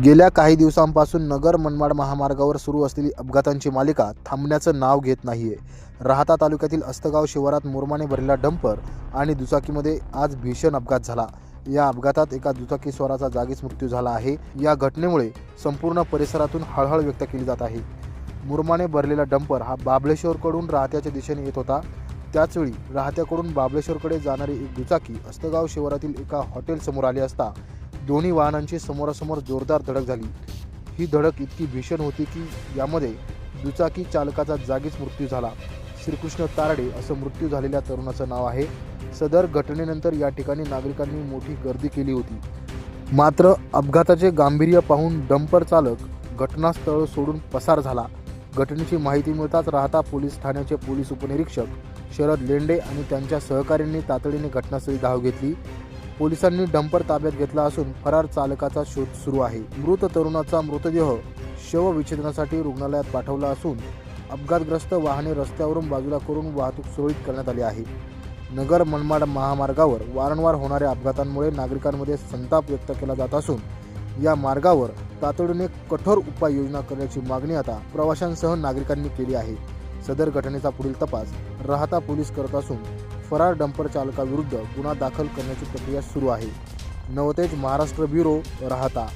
गेल्या काही दिवसांपासून नगर मनमाड महामार्गावर सुरू असलेली अपघातांची मालिका थांबण्याचं नाव घेत नाहीये। राहाता तालुक्यातील अस्तगाव शिवारात मुरमाने भरलेला डंपर आणि दुचाकीमध्ये आज भीषण अपघात झाला। या अपघातात एका दुचाकीस्वाराचा जागीच मृत्यू झाला आहे। या घटनेमुळे संपूर्ण परिसरातून हळहळ व्यक्त केली जात आहे। मुरमाने भरलेला डंपर हा बाबळेश्वरकडून राहत्याच्या दिशेने येत होता। त्याचवेळी राहत्याकडून बाबळेश्वरकडे जाणारी एक दुचाकी अस्तगाव शिवारातील एका हॉटेल समोर आली असता दोन्ही वाहनांची समोरासमोर जोरदार धडक झाली। ही धडक इतकी भीषण होती की यामध्ये दुचाकी चालकाचा जागीच मृत्यू झाला। श्रीकृष्ण तारडे असं मृत्यू झालेल्या तरुणाचं नाव आहे। सदर घटनेनंतर या ठिकाणी नागरिकांनी मोठी गर्दी केली होती। मात्र अपघाताचे गांभीर्य पाहून डंपर चालक घटनास्थळ सोडून पसार झाला। घटनेची माहिती मिळताच राहाता पोलीस ठाण्याचे पोलीस उपनिरीक्षक शरद लेंडे आणि त्यांच्या सहकाऱ्यांनी तातडीने घटनास्थळी धाव घेतली। पोलिसांनी डंपर ताब्यात घेतला असून फरार चालकाचा शोध सुरू आहे। मृत तरुणाचा मृतदेह शवविच्छेदनासाठी रुग्णालयात पाठवला असून अपघातग्रस्त वाहने रस्त्यावरून बाजूला करून वाहतूक सुरळीत करण्यात आली आहे। नगर मनमाड महामार्गावर वारंवार होणाऱ्या अपघातांमुळे नागरिकांमध्ये संताप व्यक्त केला जात असून या मार्गावर तातडीने कठोर उपाययोजना करण्याची मागणी आता प्रवाशांसह नागरिकांनी केली आहे। सदर घटनेचा पुढील तपास राहाता पोलीस करत असून फरार डंपर चालकाविरुद्ध गुन्हा दाखल करण्याची प्रक्रिया सुरू आहे। नवतेज महाराष्ट्र ब्युरो, राहाता।